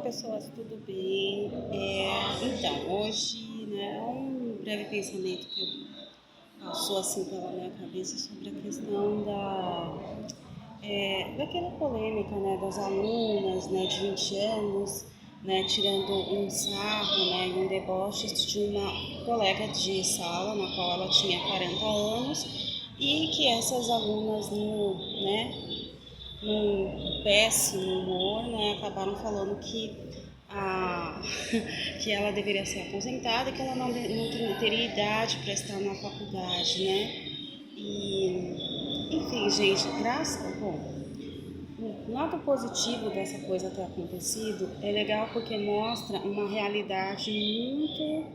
pessoas, tudo bem? Então, hoje, né, um breve pensamento que passou assim pela minha cabeça sobre a questão daquela polêmica, né, das alunas, né, de 20 anos, né, tirando um sarro, né, e um deboche de uma colega de sala, na qual ela tinha 40 anos, e que essas alunas, num péssimo humor, né, acabaram falando que ela deveria ser aposentada e que ela não teria idade para estar na faculdade, né? Enfim, gente, o lado positivo dessa coisa ter acontecido é legal porque mostra uma realidade muito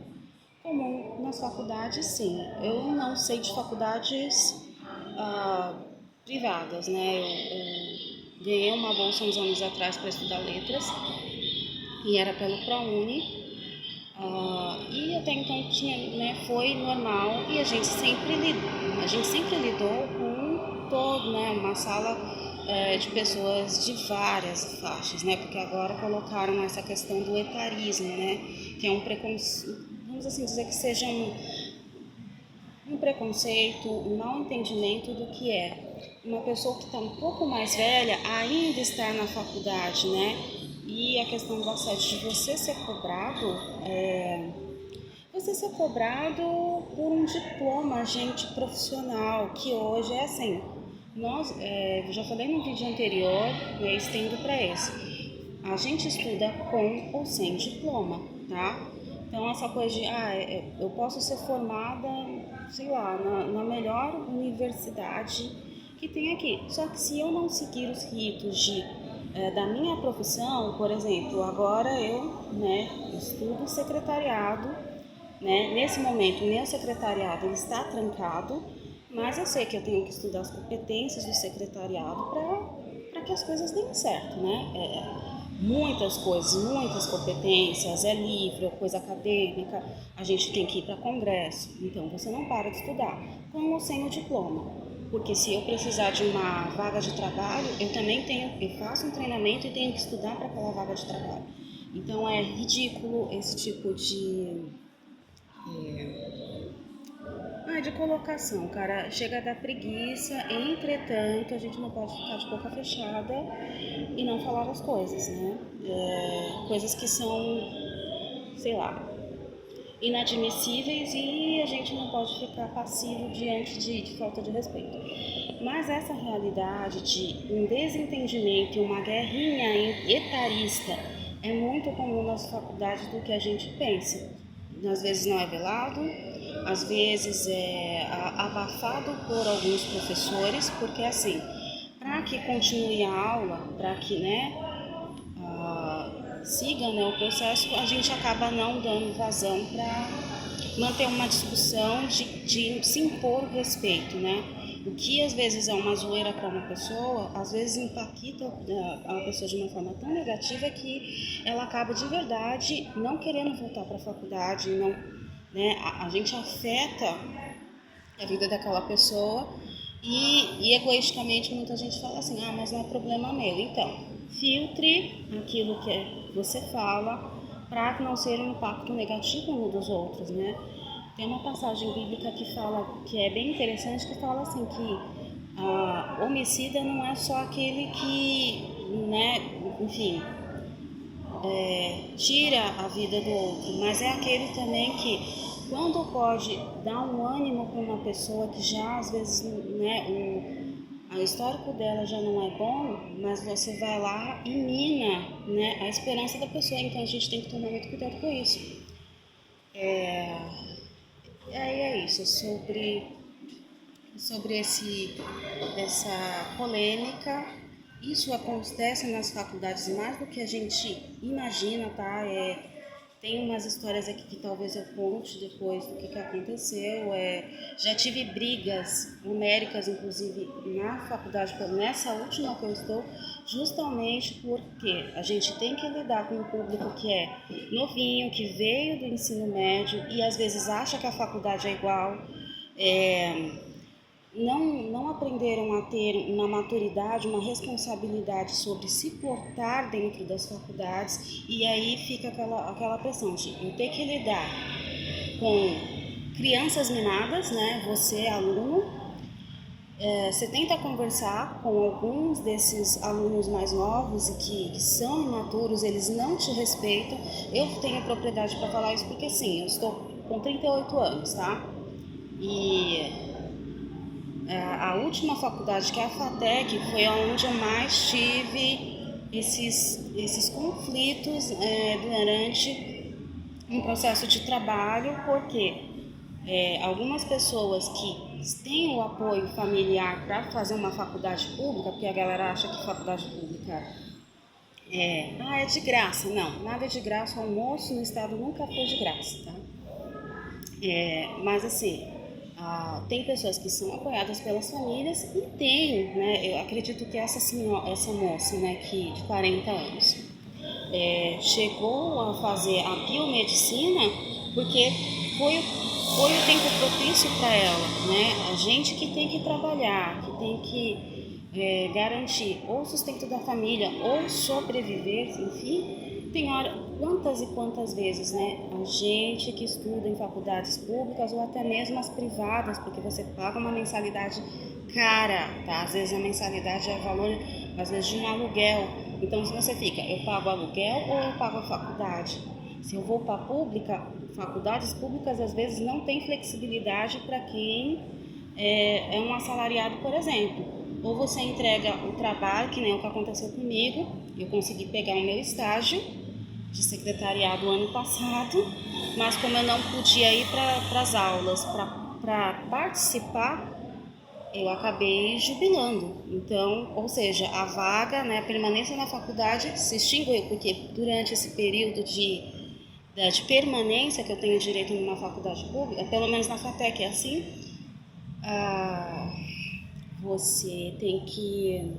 comum nas faculdades, sim. Eu não sei de faculdades ah, privadas, né? Eu ganhei uma bolsa uns anos atrás para estudar letras e era pelo ProUni. E até então tinha, né, foi normal e a gente sempre lidou com todo, né, uma sala de pessoas de várias faixas, né, porque agora colocaram essa questão do etarismo, né, que é um preconceito, vamos assim dizer que seja um preconceito, um mau entendimento do que é uma pessoa que está um pouco mais velha ainda estar na faculdade, né? E a questão do assédio de você ser cobrado por um diploma, gente, profissional, que hoje é assim. Eu já falei no vídeo anterior, né, estendo para esse. A gente estuda com ou sem diploma, tá? Então essa coisa de, eu posso ser formada, sei lá, na melhor universidade que tem aqui. Só que se eu não seguir os ritos da minha profissão, por exemplo, agora eu, né, estudo secretariado, né? Nesse momento, o meu secretariado ele está trancado, mas eu sei que eu tenho que estudar as competências do secretariado para que as coisas deem certo, né? Muitas coisas, muitas competências, é livro, é coisa acadêmica, a gente tem que ir para congresso, então você não para de estudar, com ou sem o diploma. Porque se eu precisar de uma vaga de trabalho, eu faço um treinamento e tenho que estudar para aquela vaga de trabalho. Então é ridículo esse tipo de colocação, cara. Chega a dar preguiça, entretanto, a gente não pode ficar de boca fechada e não falar as coisas, né? Coisas que são, sei lá, inadmissíveis e a gente não pode ficar passivo diante de falta de respeito. Mas essa realidade de um desentendimento e uma guerrinha etarista é muito comum nas faculdades do que a gente pensa. Às vezes não é velado, às vezes é abafado por alguns professores, porque assim, para que continue a aula, para que, né, siga, né, o processo, a gente acaba não dando vazão para manter uma discussão de se impor o respeito, né? O que às vezes é uma zoeira para uma pessoa, às vezes impacta a pessoa de uma forma tão negativa que ela acaba de verdade não querendo voltar para a faculdade, não, né? A gente afeta a vida daquela pessoa e egoisticamente muita gente fala assim, mas não é problema meu. Então, filtre aquilo que você fala para não ser um impacto negativo no dos outros, né? Tem uma passagem bíblica que fala, que é bem interessante, que fala assim que homicida não é só aquele que, né, enfim, tira a vida do outro, mas é aquele também que, quando pode dar um ânimo para uma pessoa que já às vezes, né, o histórico dela já não é bom, mas você vai lá e mina, né, a esperança da pessoa. Então a gente tem que tomar muito cuidado com isso. Aí é isso, sobre essa polêmica. Isso acontece nas faculdades mais do que a gente imagina, tá? Tem umas histórias aqui que talvez eu conte depois do que aconteceu. Já tive brigas homéricas, inclusive, na faculdade, nessa última que eu estou, justamente porque a gente tem que lidar com um público que é novinho, que veio do ensino médio e às vezes acha que a faculdade é igual. não aprenderam a ter uma maturidade, uma responsabilidade sobre se portar dentro das faculdades, e aí fica aquela pressão de eu ter que lidar com crianças mimadas, né? Você, aluno, você tenta conversar com alguns desses alunos mais novos e que são imaturos, eles não te respeitam. Eu tenho propriedade para falar isso porque, assim, eu estou com 38 anos, tá? E a última faculdade, que é a FATEC, foi onde eu mais tive esses conflitos durante um processo de trabalho, porque algumas pessoas que têm o apoio familiar para fazer uma faculdade pública, porque a galera acha que faculdade pública é de graça. Não, nada é de graça, o almoço no estado nunca foi de graça, tá? Mas assim, tem pessoas que são apoiadas pelas famílias e tem, né? Eu acredito que essa moça, né, que de 40 anos, chegou a fazer a biomedicina porque foi o tempo propício para ela, né? A gente que tem que trabalhar, que tem que garantir ou o sustento da família ou sobreviver, enfim, tem hora, quantas e quantas vezes, né? A gente que estuda em faculdades públicas ou até mesmo as privadas, porque você paga uma mensalidade cara, tá? Às vezes a mensalidade é o valor, às vezes, de um aluguel. Então, se você fica, eu pago aluguel ou eu pago a faculdade? Se eu vou para a pública, faculdades públicas às vezes não tem flexibilidade para quem é um assalariado, por exemplo. Ou você entrega o trabalho, que nem o que aconteceu comigo, eu consegui pegar o meu estágio de secretariado ano passado, mas como eu não podia ir para as aulas para participar, eu acabei jubilando. Então, ou seja, a vaga, né, a permanência na faculdade se extinguiu, porque durante esse período de permanência que eu tenho direito numa faculdade pública, pelo menos na FATEC é assim, você tem que